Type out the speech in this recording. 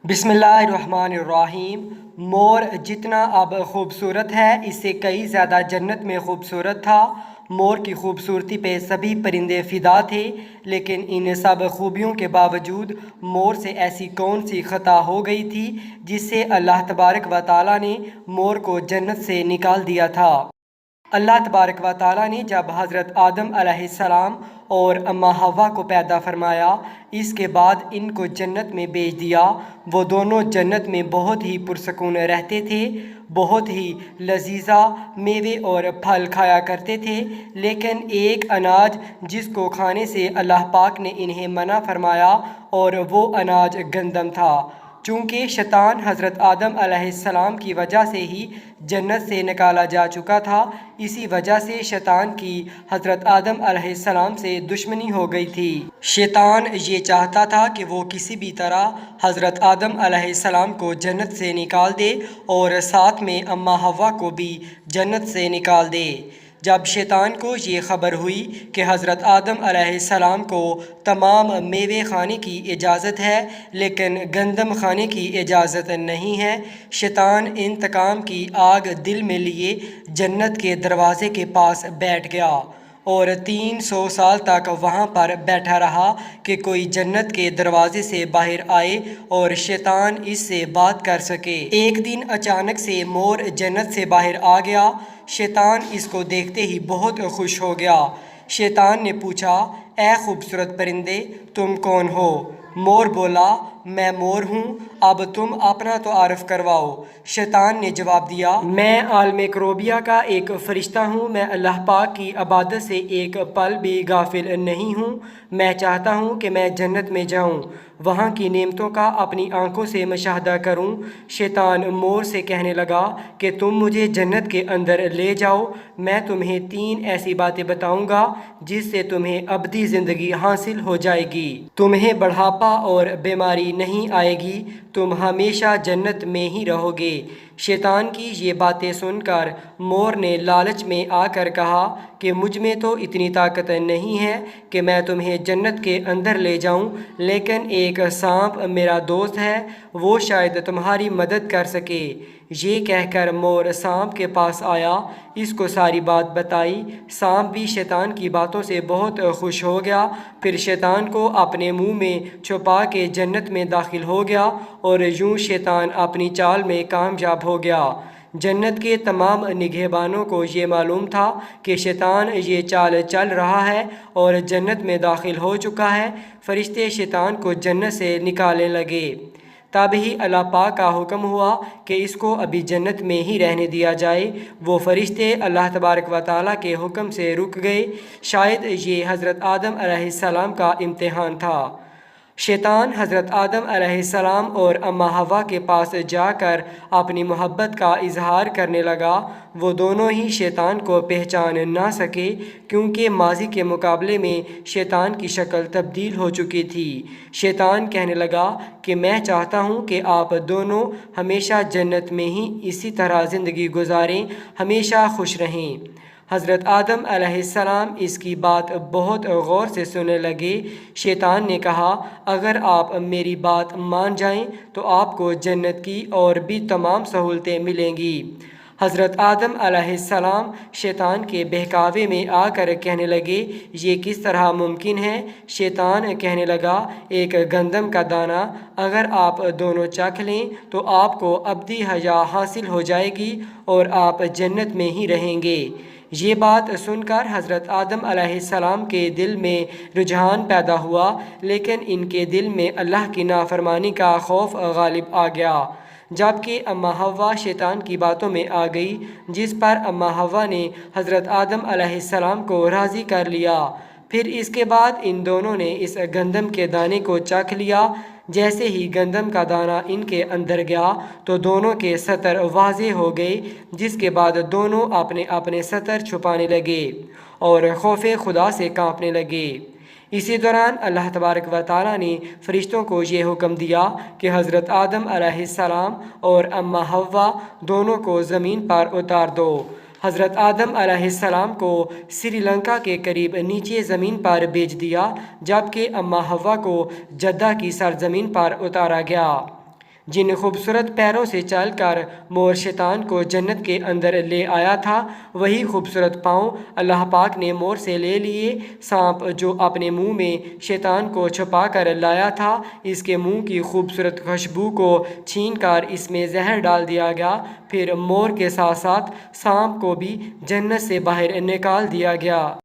بسم اللہ الرحمن الرحیم۔ مور جتنا اب خوبصورت ہے اس سے کئی زیادہ جنت میں خوبصورت تھا۔ مور کی خوبصورتی پہ سبھی پرندے فدا تھے، لیکن ان سب خوبیوں کے باوجود مور سے ایسی کون سی خطا ہو گئی تھی جس سے اللہ تبارک و تعالیٰ نے مور کو جنت سے نکال دیا تھا۔ اللہ تبارک و تعالیٰ نے جب حضرت آدم علیہ السلام اور اماں حوا کو پیدا فرمایا، اس کے بعد ان کو جنت میں بھیج دیا۔ وہ دونوں جنت میں بہت ہی پرسکون رہتے تھے، بہت ہی لذیذہ میوے اور پھل کھایا کرتے تھے، لیکن ایک اناج جس کو کھانے سے اللہ پاک نے انہیں منع فرمایا اور وہ اناج گندم تھا۔ چونکہ شیطان حضرت آدم علیہ السلام کی وجہ سے ہی جنت سے نکالا جا چکا تھا، اسی وجہ سے شیطان کی حضرت آدم علیہ السلام سے دشمنی ہو گئی تھی۔ شیطان یہ چاہتا تھا کہ وہ کسی بھی طرح حضرت آدم علیہ السلام کو جنت سے نکال دے اور ساتھ میں اماں حوا کو بھی جنت سے نکال دے۔ جب شیطان کو یہ خبر ہوئی کہ حضرت آدم علیہ السلام کو تمام میوے کھانے کی اجازت ہے لیکن گندم کھانے کی اجازت نہیں ہے، شیطان انتقام کی آگ دل میں لیے جنت کے دروازے کے پاس بیٹھ گیا اور 300 سال تک وہاں پر بیٹھا رہا کہ کوئی جنت کے دروازے سے باہر آئے اور شیطان اس سے بات کر سکے۔ ایک دن اچانک سے مور جنت سے باہر آ گیا۔ شیطان اس کو دیکھتے ہی بہت خوش ہو گیا۔ شیطان نے پوچھا، اے خوبصورت پرندے، تم کون ہو؟ مور بولا، میں مور ہوں، اب تم اپنا تعارف کرواؤ۔ شیطان نے جواب دیا، میں عالم کروبیہ کا ایک فرشتہ ہوں، میں اللہ پاک کی عبادت سے ایک پل بھی غافل نہیں ہوں۔ میں چاہتا ہوں کہ میں جنت میں جاؤں، وہاں کی نعمتوں کا اپنی آنکھوں سے مشاہدہ کروں۔ شیطان مور سے کہنے لگا کہ تم مجھے جنت کے اندر لے جاؤ، میں تمہیں 3 ایسی باتیں بتاؤں گا جس سے تمہیں ابدی زندگی حاصل ہو جائے گی۔ تمہیں بڑھاپا اور بیماری نہیں آئے گی، تم ہمیشہ جنت میں ہی رہو گے۔ شیطان کی یہ باتیں سن کر مور نے لالچ میں آ کر کہا کہ مجھ میں تو اتنی طاقت نہیں ہے کہ میں تمہیں جنت کے اندر لے جاؤں، لیکن ایک سانپ میرا دوست ہے، وہ شاید تمہاری مدد کر سکے۔ یہ کہہ کر مور سانپ کے پاس آیا، اس کو ساری بات بتائی۔ سانپ بھی شیطان کی باتوں سے بہت خوش ہو گیا، پھر شیطان کو اپنے منہ میں چھپا کے جنت میں داخل ہو گیا اور یوں شیطان اپنی چال میں کامیاب ہو گیا۔ جنت کے تمام نگہبانوں کو یہ معلوم تھا کہ شیطان یہ چال چل رہا ہے اور جنت میں داخل ہو چکا ہے۔ فرشتے شیطان کو جنت سے نکالنے لگے، تب ہی اللہ پاک کا حکم ہوا کہ اس کو ابھی جنت میں ہی رہنے دیا جائے۔ وہ فرشتے اللہ تبارک و تعالیٰ کے حکم سے رک گئے۔ شاید یہ حضرت آدم علیہ السلام کا امتحان تھا۔ شیطان حضرت آدم علیہ السلام اور اماں حوا کے پاس جا کر اپنی محبت کا اظہار کرنے لگا۔ وہ دونوں ہی شیطان کو پہچان نہ سکے کیونکہ ماضی کے مقابلے میں شیطان کی شکل تبدیل ہو چکی تھی۔ شیطان کہنے لگا کہ میں چاہتا ہوں کہ آپ دونوں ہمیشہ جنت میں ہی اسی طرح زندگی گزاریں، ہمیشہ خوش رہیں۔ حضرت آدم علیہ السلام اس کی بات بہت غور سے سننے لگے۔ شیطان نے کہا، اگر آپ میری بات مان جائیں تو آپ کو جنت کی اور بھی تمام سہولتیں ملیں گی۔ حضرت آدم علیہ السلام شیطان کے بہکاوے میں آ کر کہنے لگے، یہ کس طرح ممکن ہے؟ شیطان کہنے لگا، ایک گندم کا دانہ اگر آپ دونوں چکھ لیں تو آپ کو ابدی حیات حاصل ہو جائے گی اور آپ جنت میں ہی رہیں گے۔ یہ بات سن کر حضرت آدم علیہ السلام کے دل میں رجحان پیدا ہوا، لیکن ان کے دل میں اللہ کی نافرمانی کا خوف غالب آ گیا۔ جبکہ اماں حوا شیطان کی باتوں میں آ گئی، جس پر اماں حوا نے حضرت آدم علیہ السلام کو راضی کر لیا۔ پھر اس کے بعد ان دونوں نے اس گندم کے دانے کو چکھ لیا۔ جیسے ہی گندم کا دانہ ان کے اندر گیا تو دونوں کے ستر واضح ہو گئے، جس کے بعد دونوں اپنے اپنے ستر چھپانے لگے اور خوف خدا سے کانپنے لگے۔ اسی دوران اللہ تبارک و تعالیٰ نے فرشتوں کو یہ حکم دیا کہ حضرت آدم علیہ السلام اور اماں حوا دونوں کو زمین پر اتار دو۔ حضرت آدم علیہ السلام کو سری لنکا کے قریب نیچے زمین پر بھیج دیا، جبکہ اماں حوا کو جدہ کی سرزمین پر اتارا گیا۔ جن خوبصورت پیروں سے چل کر مور شیطان کو جنت کے اندر لے آیا تھا، وہی خوبصورت پاؤں اللہ پاک نے مور سے لے لیے۔ سانپ جو اپنے منہ میں شیطان کو چھپا کر لایا تھا، اس کے منہ کی خوبصورت خوشبو کو چھین کر اس میں زہر ڈال دیا گیا، پھر مور کے ساتھ ساتھ سانپ کو بھی جنت سے باہر نکال دیا گیا۔